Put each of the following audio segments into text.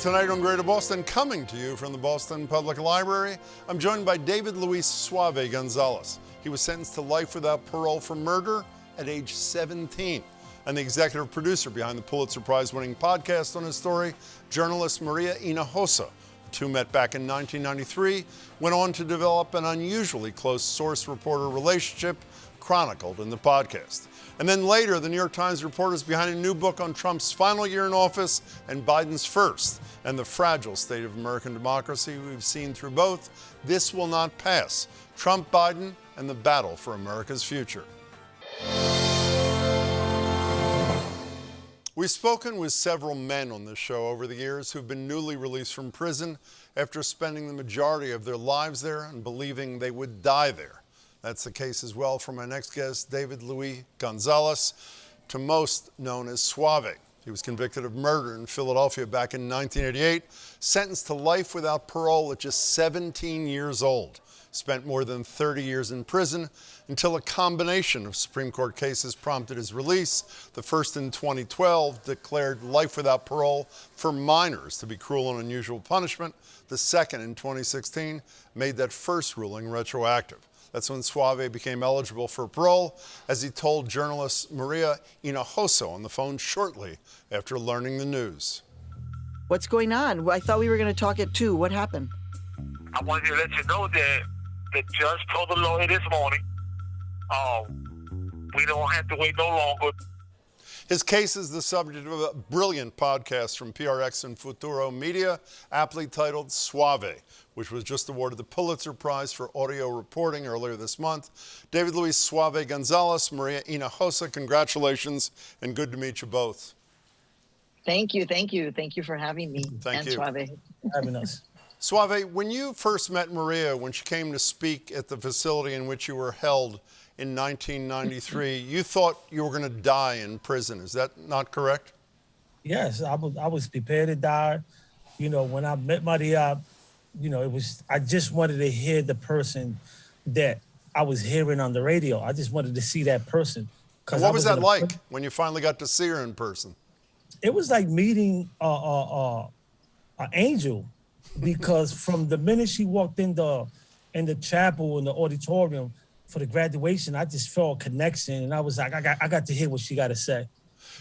Tonight on Greater Boston, coming to you from the Boston Public Library, I'm joined by David Luis Suave Gonzalez. He was sentenced to life without parole for murder at age 17. And the executive producer behind the Pulitzer Prize-winning podcast on his story, journalist Maria Hinojosa. The two met back in 1993, went on to develop an unusually close source-reporter relationship, chronicled in the podcast. And then later, the New York Times reporters behind a new book on Trump's final year in office and Biden's first, and the fragile state of American democracy we've seen through both. This will not pass. Trump, Biden, and the battle for America's future. We've spoken with several men on this show over the years who've been newly released from prison after spending the majority of their lives there and believing they would die there. That's the case as well for my next guest, David Luis Gonzalez, to most known as Suave. He was convicted of murder in Philadelphia back in 1988, sentenced to life without parole at just 17 years old. Spent more than 30 years in prison until a combination of Supreme Court cases prompted his release. The first in 2012 declared life without parole for minors to be cruel and unusual punishment. The second in 2016 made that first ruling retroactive. That's when Suave became eligible for parole, as he told journalist Maria Hinojosa on the phone shortly after learning the news. What's going on? I thought we were going to talk at 2. What happened? I wanted to let you know that the judge told the lawyer this morning, we don't have to wait no longer. His case is the subject of a brilliant podcast from PRX and Futuro Media, aptly titled Suave, which was just awarded the Pulitzer Prize for audio reporting earlier this month. David Luis Suave Gonzalez, Maria Hinojosa, congratulations, and good to meet you both. Thank you. Thank you for having me. Thank you. Suave. Having us. Suave, when you first met Maria, when she came to speak at the facility in which you were held in 1993, you thought you were going to die in prison. Is that not correct? Yes, I was prepared to die. You know, when I met Maria, I just wanted to hear the person that I was hearing on the radio. I just wanted to see that person. And what was that like when you finally got to see her in person? It was like meeting an angel, because from the minute she walked in the chapel, in the auditorium for the graduation, I just felt a connection, and I was like, I got to hear what she got to say.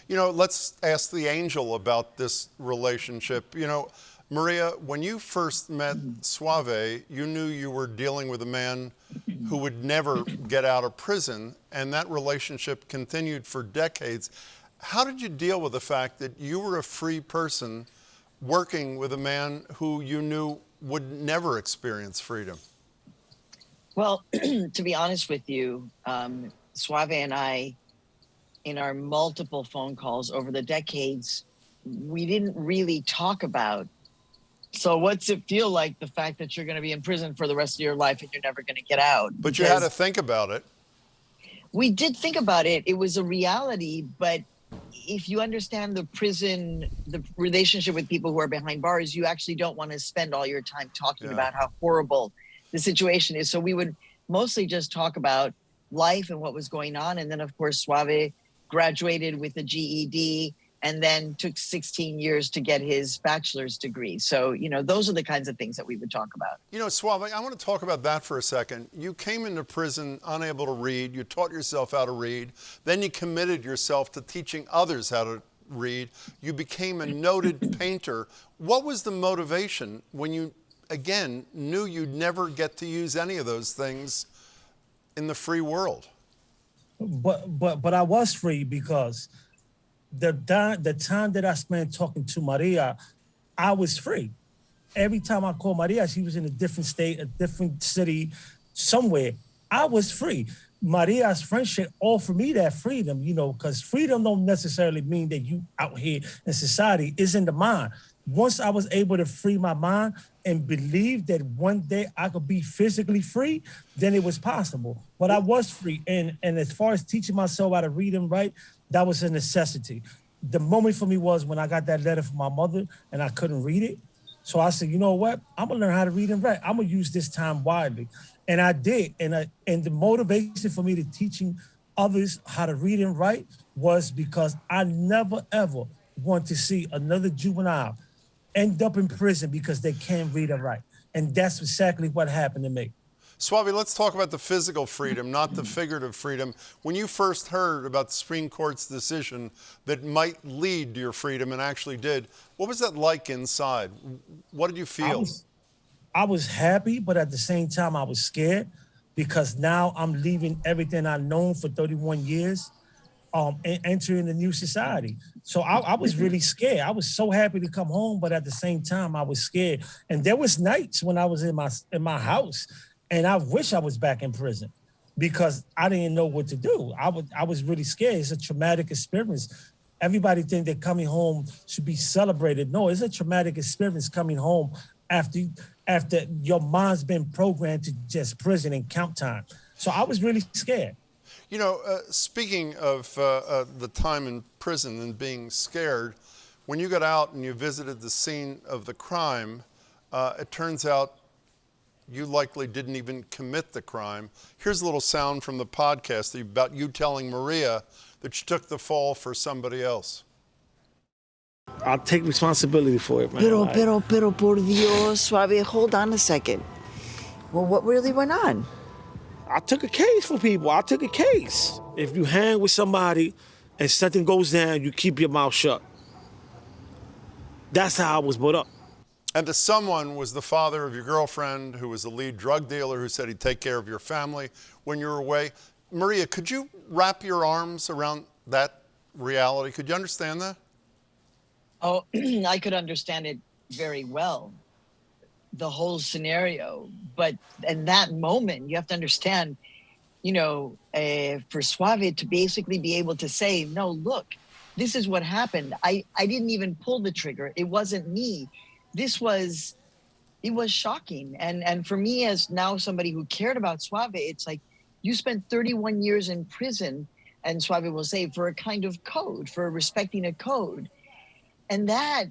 You know, let's ask the angel about this relationship. You know, Maria, when you first met Suave, you knew you were dealing with a man who would never get out of prison, and that relationship continued for decades. How did you deal with the fact that you were a free person working with a man who you knew would never experience freedom? Well, to be honest with you, Suave and I, in our multiple phone calls over the decades, we didn't really talk about, so what's it feel like, the fact that you're going to be in prison for the rest of your life and you're never going to get out? But you had to think about it. We did think about it. It was a reality, but if you understand the relationship with people who are behind bars, you actually don't want to spend all your time talking about how horrible the situation is. So we would mostly just talk about life and what was going on. And then, of course, Suave graduated with a GED and then took 16 years to get his bachelor's degree. So, those are the kinds of things that we would talk about. Suave, I want to talk about that for a second. You came into prison unable to read. You taught yourself how to read. Then you committed yourself to teaching others how to read. You became a noted painter. What was the motivation when you, again, knew you'd never get to use any of those things in the free world? But I was free, because the time that I spent talking to Maria, I was free. Every time I called Maria, she was in a different state, a different city, somewhere. I was free. Maria's friendship offered me that freedom, because freedom don't necessarily mean that you out here in society. It's in the mind. Once I was able to free my mind and believe that one day I could be physically free, then it was possible. But I was free. And as far as teaching myself how to read and write, that was a necessity. The moment for me was when I got that letter from my mother and I couldn't read it. So I said, you know what? I'm going to learn how to read and write. I'm going to use this time widely. And I did. And the motivation for me to teaching others how to read and write was because I never, ever want to see another juvenile end up in prison because they can't read or write. And that's exactly what happened to me. Suave, let's talk about the physical freedom, not the figurative freedom. When you first heard about the Supreme Court's decision that might lead to your freedom and actually did, what was that like inside? What did you feel? I was happy, but at the same time, I was scared because now I'm leaving everything I've known for 31 years and entering a new society. So I was really scared. I was so happy to come home, but at the same time, I was scared. And there was nights when I was in my house, and I wish I was back in prison because I didn't know what to do. I was really scared. It's a traumatic experience. Everybody think that coming home should be celebrated. No, it's a traumatic experience coming home after your mind's been programmed to just prison and count time. So I was really scared. You know, speaking of the time in prison and being scared, when you got out and you visited the scene of the crime, it turns out you likely didn't even commit the crime. Here's a little sound from the podcast about you telling Maria that you took the fall for somebody else. I'll take responsibility for it, man. Pero, por Dios, Suave, hold on a second. Well, what really went on? I took a case for people. I took a case. If you hang with somebody and something goes down, you keep your mouth shut. That's how I was brought up. And the someone was the father of your girlfriend, who was the lead drug dealer, who said he'd take care of your family when you were away. Maria, could you wrap your arms around that reality? Could you understand that? Oh, I could understand it very well, the whole scenario. But in that moment, you have to understand, you know, for Suave to basically be able to say, no, look, this is what happened. I didn't even pull the trigger. It wasn't me. It was shocking. And for me, as now somebody who cared about Suave, it's like you spent 31 years in prison, and Suave will say, for a kind of code, for respecting a code. And that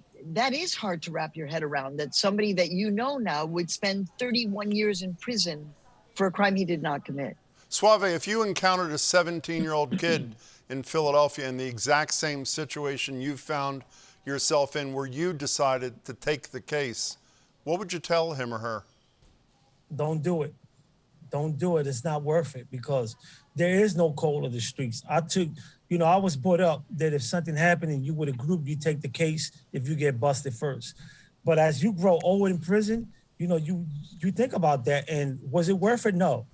is hard to wrap your head around, that somebody that you know now would spend 31 years in prison for a crime he did not commit. Suave, if you encountered a 17-year-old kid in Philadelphia in the exact same situation you found yourself in, where you decided to take the case, what would you tell him or her? Don't do it. Don't do it. It's not worth it because there is no code of the streets. I was brought up that if something happened and you with a group, you take the case if you get busted first. But as you grow old in prison, you think about that. And was it worth it? No.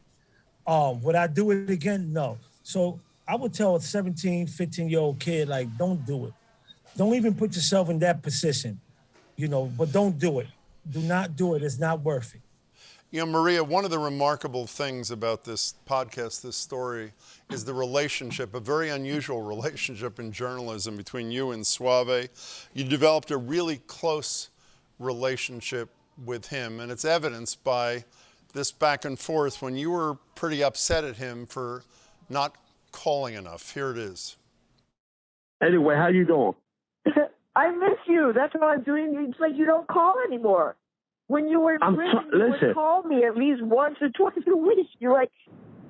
Would I do it again? No. So I would tell a 17, 15-year-old kid, like, don't do it. Don't even put yourself in that position, but don't do it. Do not do it. It's not worth it. Maria, one of the remarkable things about this podcast, this story, is the relationship, a very unusual relationship in journalism between you and Suave. You developed a really close relationship with him, and it's evidenced by this back and forth when you were pretty upset at him for not calling enough. Here it is. Anyway, how you doing? I miss you. That's what I'm doing. It's like you don't call anymore. When you were in prison, you would call me at least once or twice a week. You're like,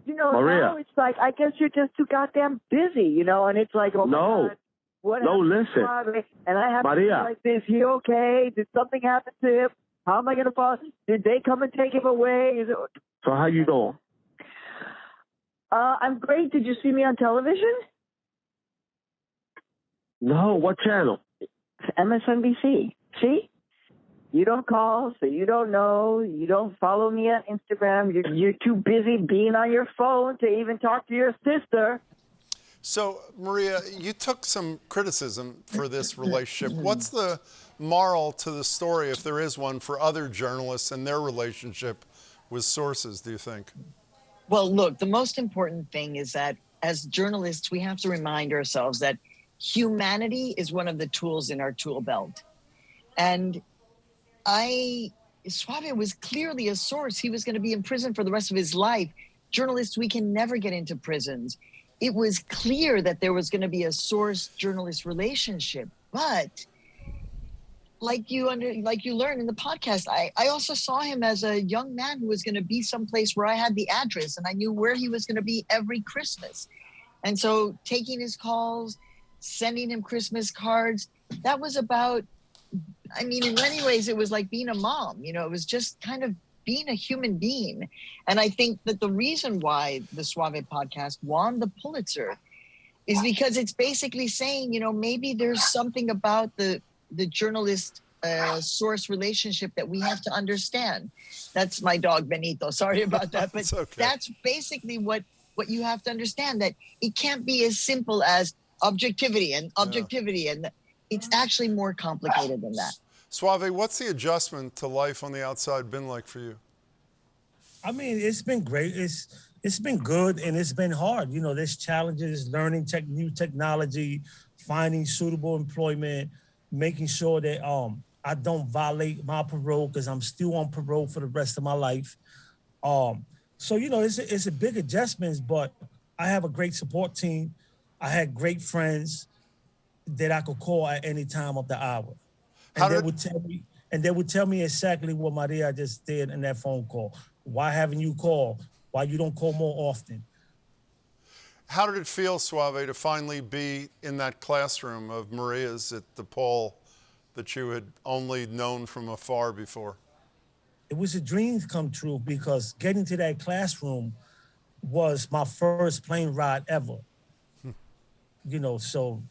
Maria. Now it's like, I guess you're just too goddamn busy, and it's like, oh, no. my God, what no, happened listen. to Suave? And I have Maria. to be like this. He okay? Did something happen to him? How am I going to follow? Did they come and take him away? So how you doing? I'm great. Did you see me on television? No, what channel? MSNBC. See? You don't call, so you don't know. You don't follow me on Instagram. You're too busy being on your phone to even talk to your sister. So, Maria, you took some criticism for this relationship. What's the moral to the story, if there is one, for other journalists and their relationship with sources, do you think? Well, look, the most important thing is that as journalists, we have to remind ourselves that humanity is one of the tools in our tool belt. And Suave was clearly a source. He was going to be in prison for the rest of his life. Journalists, we can never get into prisons. It was clear that there was going to be a source-journalist relationship. But like you learned in the podcast, I also saw him as a young man who was going to be someplace where I had the address and I knew where he was going to be every Christmas. And so taking his calls, sending him Christmas cards, that was about I mean, in many ways, it was like being a mom. You know, it was just kind of being a human being. And I think that the reason why the Suave podcast won the Pulitzer is because it's basically saying, you know, maybe there's something about the journalist source relationship that we have to understand. That's my dog Benito. Sorry about that, but okay. That's basically what you have to understand, that it can't be as simple as objectivity, and it's actually more complicated than that. Suave, what's the adjustment to life on the outside been like for you? I mean, it's been great. It's been good, and it's been hard. You know, there's challenges, learning new technology, finding suitable employment, making sure that I don't violate my parole, because I'm still on parole for the rest of my life. So, you know, it's a big adjustment, but I have a great support team. I had great friends that I could call at any time of the hour. And they would tell me exactly what Maria just did in that phone call. Why haven't you called? Why you don't call more often? How did it feel, Suave, to finally be in that classroom of Maria's at DePaul that you had only known from afar before? It was a dream come true, because getting to that classroom was my first plane ride ever. You know, so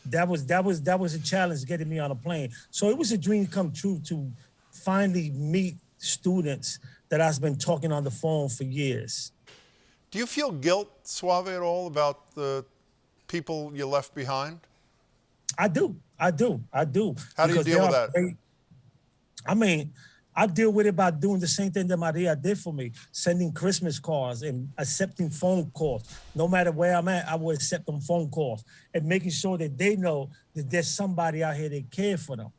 that was a challenge, getting me on a plane. So it was a dream come true to finally meet students that I've been talking on the phone for years. Do you feel guilt, Suave, at all about the people you left behind? I do. How do you Because deal with that? I mean, I deal with it by doing the same thing that Maria did for me, sending Christmas cards and accepting phone calls. No matter where I'm at, I will accept them phone calls and making sure that they know that there's somebody out here that cares for them.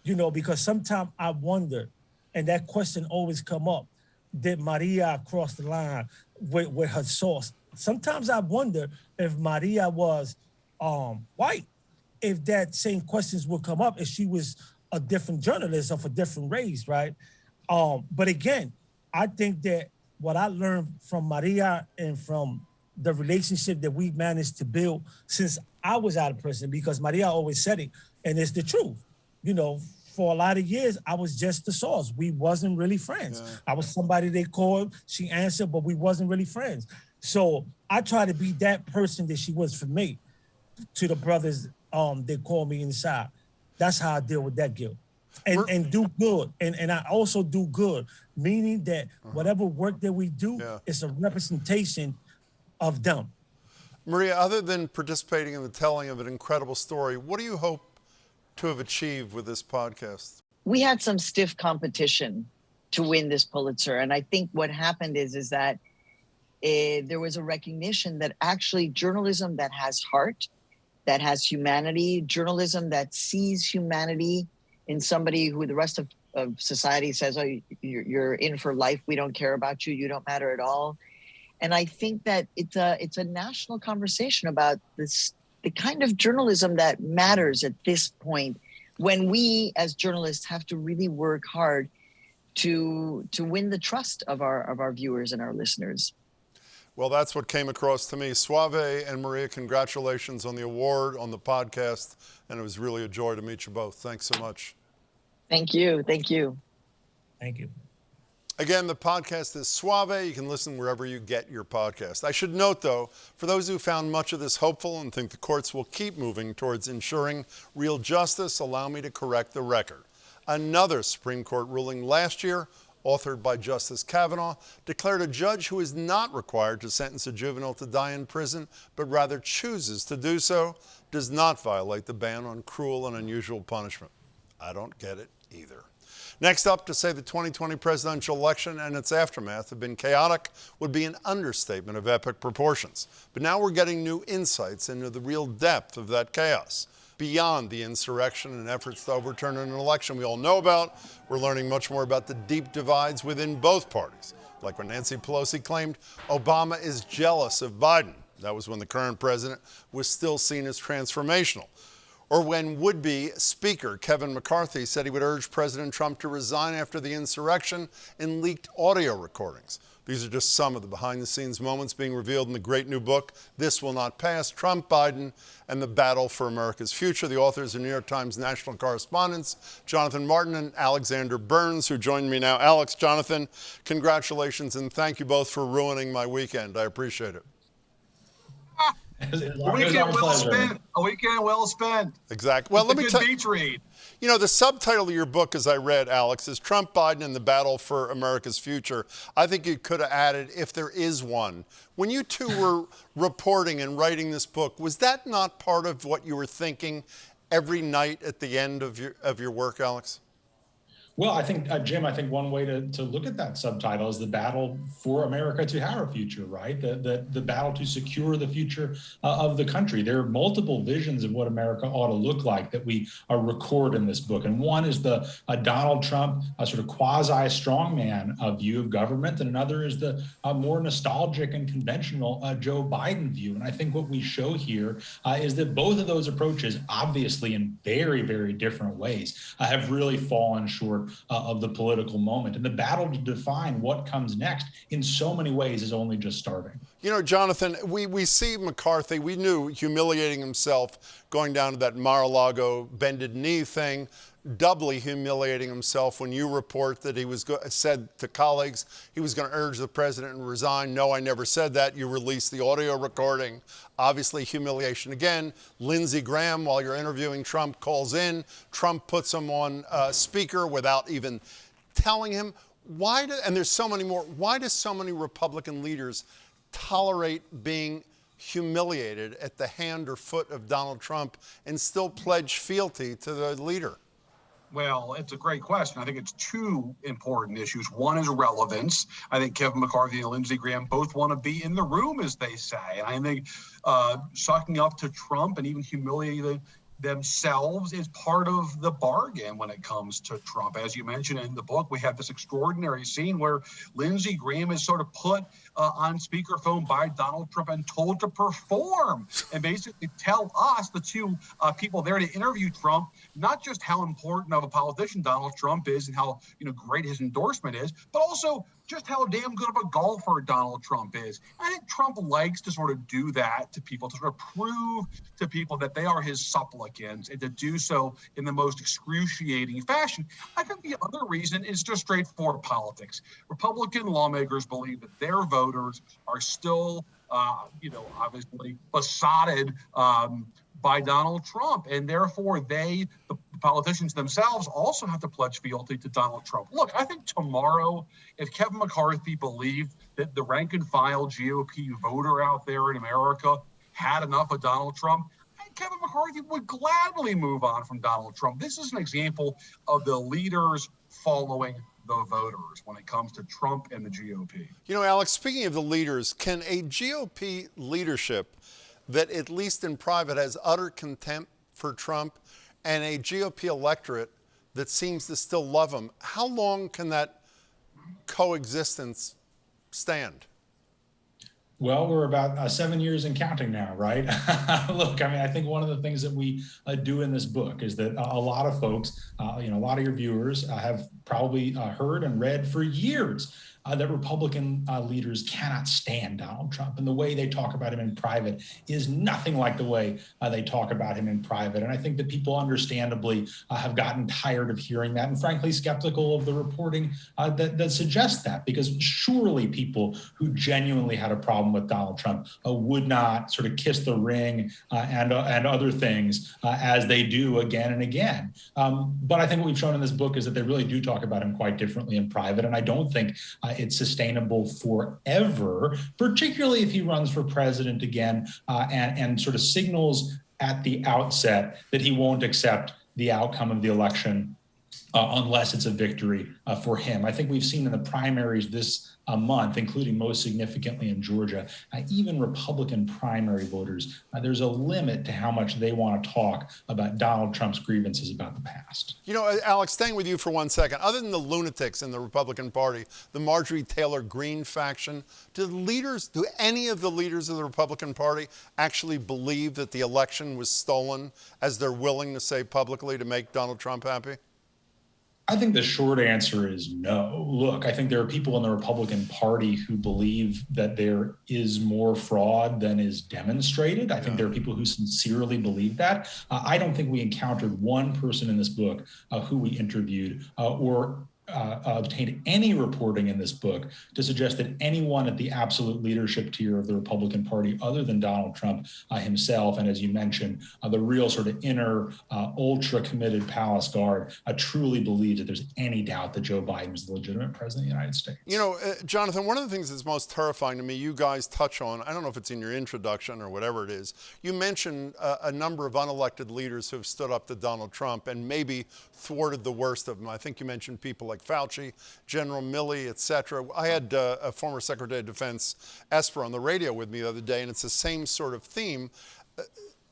You know, because sometimes I wonder, and that question always come up, did Maria cross the line with her source? Sometimes I wonder if Maria was white, if that same questions would come up if she was a different journalist of a different race, right? But again, I think that what I learned from Maria and from the relationship that we managed to build since I was out of prison, because Maria always said it, and it's the truth. You know, for a lot of years, I was just the source. We wasn't really friends. Yeah. I was somebody they called, she answered, but we wasn't really friends. So I try to be that person that she was for me, to the brothers that call me inside. That's how I deal with that guilt. And do good. And I also do good, meaning that whatever work that we do is a representation of them. Maria, other than participating in the telling of an incredible story, what do you hope to have achieved with this podcast? We had some stiff competition to win this Pulitzer. And I think what happened is that there was a recognition that actually journalism that has heart, that has humanity, journalism that sees humanity in somebody who the rest of society says, oh, you're in for life, we don't care about you, you don't matter at all. And I think that it's a national conversation about this, the kind of journalism that matters at this point, when we as journalists have to really work hard to win the trust of our viewers and our listeners. Well, that's what came across to me. Suave and Maria, congratulations on the award, on the podcast, and it was really a joy to meet you both. Thanks so much. Thank you. Thank you. Thank you. Again, the podcast is Suave. You can listen wherever you get your podcast. I should note, though, for those who found much of this hopeful and think the courts will keep moving towards ensuring real justice, allow me to correct the record. Another Supreme Court ruling last year, authored by Justice Kavanaugh, declared a judge who is not required to sentence a juvenile to die in prison, but rather chooses to do so, does not violate the ban on cruel and unusual punishment. I don't get it either. Next up, to say the 2020 presidential election and its aftermath have been chaotic would be an understatement of epic proportions. But now we're getting new insights into the real depth of that chaos. Beyond the insurrection and efforts to overturn an election we all know about, we're learning much more about the deep divides within both parties. Like when Nancy Pelosi claimed Obama is jealous of Biden. That was when the current president was still seen as transformational. or when would-be Speaker Kevin McCarthy said he would urge President Trump to resign after the insurrection in leaked audio recordings. These are just some of the behind-the-scenes moments being revealed in the great new book, This Will Not Pass, Trump, Biden, and the Battle for America's Future. The authors are New York Times national correspondents Jonathan Martin and Alexander Burns, who join me now. Alex, Jonathan, congratulations, and thank you both for ruining my weekend. I appreciate it. A weekend well spent. A weekend well spent. Exactly. Well, let me tell you. Beach read. You know, the subtitle of your book, as I read, Alex, is Trump, Biden, and the Battle for America's Future. I think you could have added, if there is one. When you two were reporting and writing this book, was that not part of what you were thinking every night at the end of your work, Alex? Well, I think, Jim, I think one way to look at that subtitle is the battle for America to have a future, right? The battle to secure the future of the country. There are multiple visions of what America ought to look like that we record in this book. And one is the Donald Trump sort of quasi-strongman view of government, and another is the more nostalgic and conventional Joe Biden view. And I think what we show here is that both of those approaches, obviously in very, very different ways, have really fallen short of the political moment. And the battle to define what comes next in so many ways is only just starting. You know, Jonathan, we see McCarthy, we knew humiliating himself going down to that Mar-a-Lago bended knee thing, doubly humiliating himself when you report that he said to colleagues he was going to urge the president to resign. No, I never said that. You released the audio recording. Obviously, humiliation again. Lindsey Graham, while you're interviewing Trump, calls in. Trump puts him on speaker without even telling him. And there's so many more. Why do so many Republican leaders tolerate being humiliated at the hand or foot of Donald Trump and still pledge fealty to the leader? Well, it's a great question. I think it's two important issues. One is relevance. I think Kevin McCarthy and Lindsey Graham both want to be in the room, as they say. And I think sucking up to Trump and even humiliating themselves is part of the bargain when it comes to Trump. As you mentioned in the book, we have this extraordinary scene where Lindsey Graham is sort of put on speakerphone by Donald Trump and told to perform and basically tell us, the two people there to interview Trump, not just how important of a politician Donald Trump is and how great his endorsement is, but also just how damn good of a golfer Donald Trump is. I think Trump likes to sort of do that to people, to sort of prove to people that they are his supplicants, and to do so in the most excruciating fashion. I think the other reason is just straightforward politics. Republican lawmakers believe that their voters are still, obviously besotted by Donald Trump, and therefore the politicians themselves also have to pledge fealty to Donald Trump. Look, I think tomorrow, if Kevin McCarthy believed that the rank and file GOP voter out there in America had enough of Donald Trump, Kevin McCarthy would gladly move on from Donald Trump. This is an example of the leaders following the voters when it comes to Trump and the GOP. You know, Alex, speaking of the leaders, can a GOP leadership that, at least in private, has utter contempt for Trump and a GOP electorate that seems to still love him, how long can that coexistence stand? Well, we're about 7 years and counting now, right? Look, I mean, I think one of the things that we do in this book is that a lot of folks, a lot of your viewers have probably heard and read for years that Republican leaders cannot stand Donald Trump. And the way they talk about him in private is nothing like the way they talk about him in private. And I think that people understandably have gotten tired of hearing that, and frankly skeptical of the reporting that suggests that, because surely people who genuinely had a problem with Donald Trump would not sort of kiss the ring and other things as they do again and again. But I think what we've shown in this book is that they really do talk about him quite differently in private. And I don't think it's sustainable forever, particularly if he runs for president again and sort of signals at the outset that he won't accept the outcome of the election unless it's a victory for him. I think we've seen in the primaries this month, including most significantly in Georgia, even Republican primary voters, there's a limit to how much they want to talk about Donald Trump's grievances about the past. You know, Alex, staying with you for 1 second, other than the lunatics in the Republican Party, the Marjorie Taylor Greene faction, do any of the leaders of the Republican Party actually believe that the election was stolen, as they're willing to say publicly, to make Donald Trump happy? I think the short answer is no. Look, I think there are people in the Republican Party who believe that there is more fraud than is demonstrated. I think there are people who sincerely believe that. I don't think we encountered one person in this book who we interviewed or obtained any reporting in this book to suggest that anyone at the absolute leadership tier of the Republican Party, other than Donald Trump himself, and as you mentioned, the real sort of inner ultra committed palace guard, truly believes that there's any doubt that Joe Biden is the legitimate president of the United States. You know, Jonathan, one of the things that's most terrifying to me, you guys touch on, I don't know if it's in your introduction or whatever it is, you mentioned a number of unelected leaders who have stood up to Donald Trump and maybe thwarted the worst of them. I think you mentioned people like Fealty, General Milley, et cetera. I had a former Secretary of Defense, Esper, on the radio with me the other day, and it's the same sort of theme.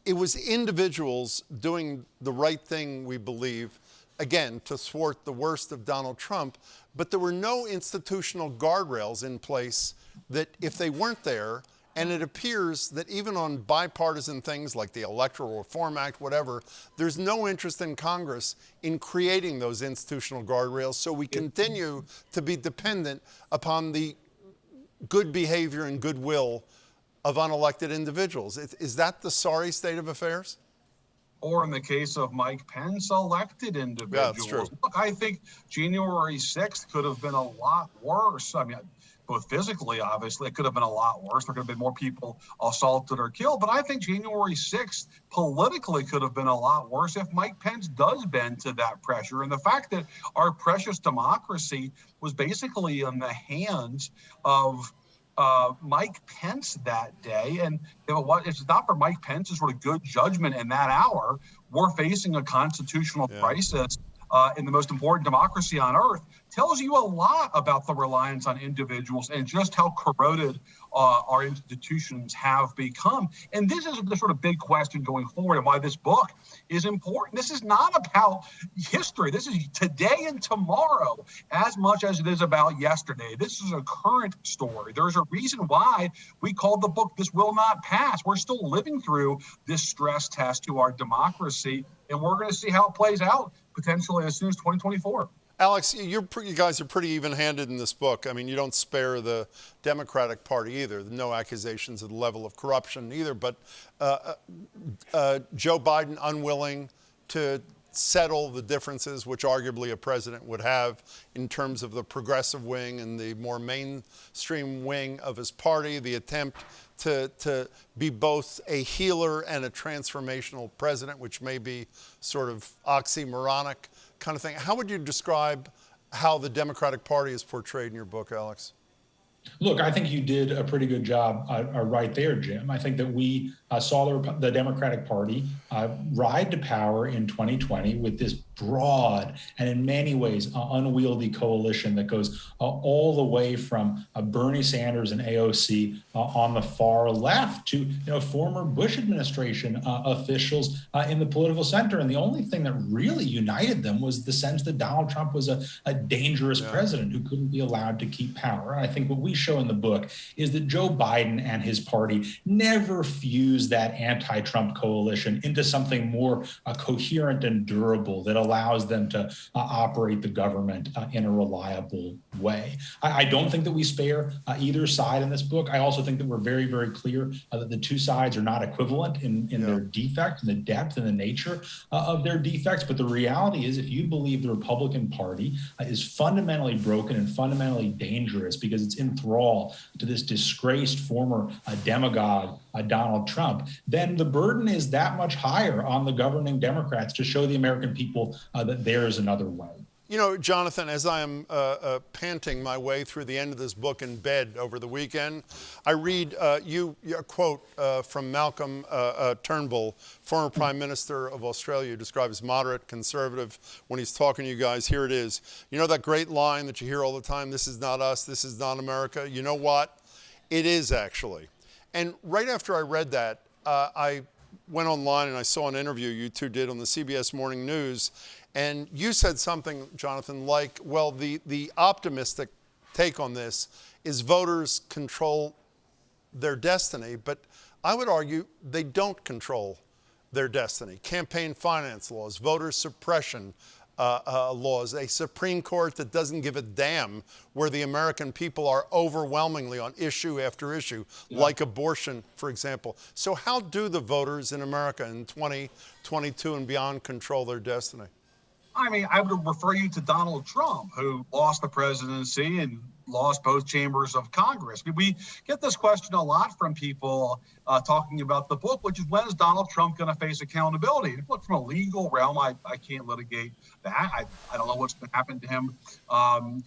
It was individuals doing the right thing, we believe, again, to thwart the worst of Donald Trump, but there were no institutional guardrails in place that if they weren't there, and it appears that even on bipartisan things like the Electoral Reform Act, whatever, there's no interest in Congress in creating those institutional guardrails. So we continue to be dependent upon the good behavior and goodwill of unelected individuals. Is that the sorry state of affairs? Or in the case of Mike Pence, elected individuals. Yeah, that's true. Look, I think January 6th could have been a lot worse. I mean, both physically, obviously, it could have been a lot worse. There could have been more people assaulted or killed. But I think January 6th politically could have been a lot worse if Mike Pence does bend to that pressure. And the fact that our precious democracy was basically in the hands of Mike Pence that day. And if it's not for Mike Pence's sort of good judgment in that hour, we're facing a constitutional crisis in the most important democracy on earth, tells you a lot about the reliance on individuals and just how corroded our institutions have become. And this is the sort of big question going forward and why this book is important. This is not about history. This is today and tomorrow as much as it is about yesterday. This is a current story. There's a reason why we called the book This Will Not Pass. We're still living through this stress test to our democracy, and we're going to see how it plays out potentially as soon as 2024. Alex, you guys are pretty even-handed in this book. I mean, you don't spare the Democratic Party either. No accusations of the level of corruption either. But Joe Biden unwilling to settle the differences which arguably a president would have in terms of the progressive wing and the more mainstream wing of his party, the attempt to be both a healer and a transformational president, which may be sort of oxymoronic kind of thing. How would you describe how the Democratic Party is portrayed in your book, Alex? Look, I think you did a pretty good job right there, Jim. I think that we saw the Democratic Party ride to power in 2020 with this broad and in many ways unwieldy coalition that goes all the way from Bernie Sanders and AOC on the far left to former Bush administration officials in the political center. And the only thing that really united them was the sense that Donald Trump was a dangerous president who couldn't be allowed to keep power. And I think what we show in the book is that Joe Biden and his party never fused that anti-Trump coalition into something more coherent and durable that allows them to operate the government in a reliable way. I don't think that we spare either side in this book. I also think that we're very, very clear that the two sides are not equivalent in their defect and the depth and the nature of their defects. But the reality is, if you believe the Republican Party is fundamentally broken and fundamentally dangerous because it's in thrall to this disgraced former demagogue, Donald Trump, then the burden is that much higher on the governing Democrats to show the American people that there is another way. You know, Jonathan, as I am panting my way through the end of this book in bed over the weekend, I read a quote from Malcolm Turnbull, former Prime Minister of Australia, who describes moderate conservative when he's talking to you guys. Here it is. You know that great line that you hear all the time, this is not us, this is not America? You know what? It is actually. And right after I read that, I went online and I saw an interview you two did on the CBS Morning News. And you said something, Jonathan, like, well, the optimistic take on this is voters control their destiny, but I would argue they don't control their destiny. Campaign finance laws, voter suppression laws, a Supreme Court that doesn't give a damn where the American people are overwhelmingly on issue after issue, like abortion, for example. So how do the voters in America in 2022 and beyond control their destiny? I mean, I would refer you to Donald Trump, who lost the presidency and lost both chambers of Congress. We get this question a lot from people talking about the book, which is, when is Donald Trump going to face accountability? And look, from a legal realm, I can't litigate that. I don't know what's going to happen to him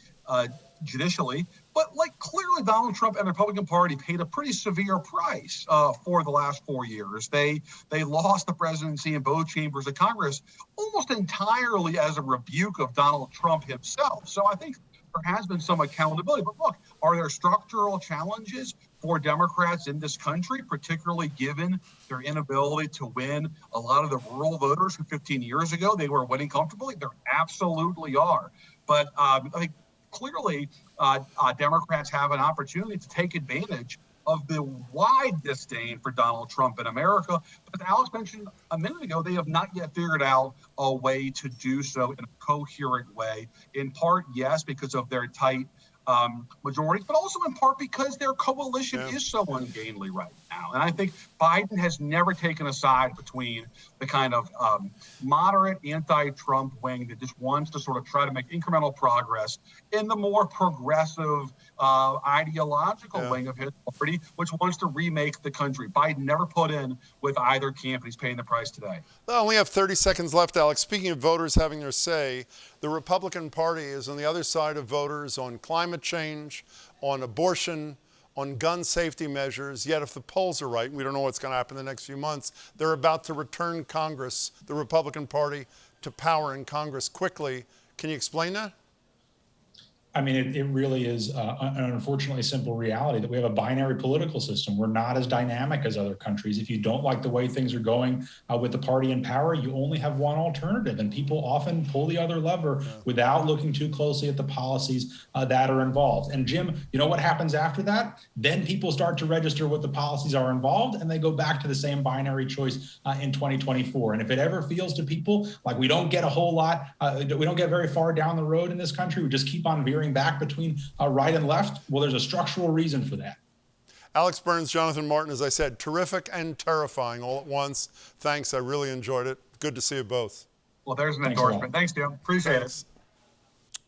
judicially. But like, clearly Donald Trump and the Republican Party paid a pretty severe price for the last 4 years. They lost the presidency in both chambers of Congress almost entirely as a rebuke of Donald Trump himself. So I think there has been some accountability. But look, are there structural challenges for Democrats in this country, particularly given their inability to win a lot of the rural voters who 15 years ago they were winning comfortably? There absolutely are. But I think clearly Democrats have an opportunity to take advantage of the wide disdain for Donald Trump in America. But as Alex mentioned a minute ago, they have not yet figured out a way to do so in a coherent way. In part, yes, because of their tight majorities, but also in part because their coalition is so ungainly right now. And I think Biden has never taken a side between the kind of moderate anti-Trump wing that just wants to sort of try to make incremental progress in the more progressive ideological wing of his party, which wants to remake the country. Biden never put in with either camp, and he's paying the price today. I only have 30 seconds left, Alex. Speaking of voters having their say, the Republican Party is on the other side of voters on climate change, on abortion, on gun safety measures. Yet if the polls are right, and we don't know what's going to happen in the next few months, they're about to return Congress, the Republican Party, to power in Congress quickly. Can you explain that? I mean, it really is an unfortunately simple reality that we have a binary political system. We're not as dynamic as other countries. If you don't like the way things are going with the party in power, you only have one alternative, and people often pull the other lever without looking too closely at the policies that are involved. And Jim, you know what happens after that? Then people start to register what the policies are involved, and they go back to the same binary choice in 2024. And if it ever feels to people like we don't get a whole lot, we don't get very far down the road in this country, we just keep on veering back between right and left, well, there's a structural reason for that. Alex Burns, Jonathan Martin, as I said, terrific and terrifying all at once. Thanks. I really enjoyed it. Good to see you both. Well, there's an endorsement. Thanks, Jim. Appreciate it.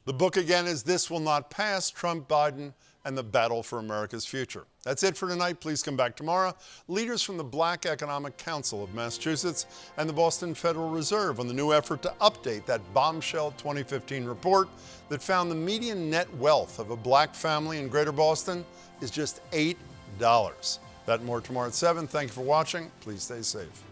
The book again is This Will Not Pass, Trump, Biden, and the Battle for America's Future. That's it for tonight. Please come back tomorrow. Leaders from the Black Economic Council of Massachusetts and the Boston Federal Reserve on the new effort to update that bombshell 2015 report that found the median net wealth of a black family in Greater Boston is just $8. That and more tomorrow at 7. Thank you for watching. Please stay safe.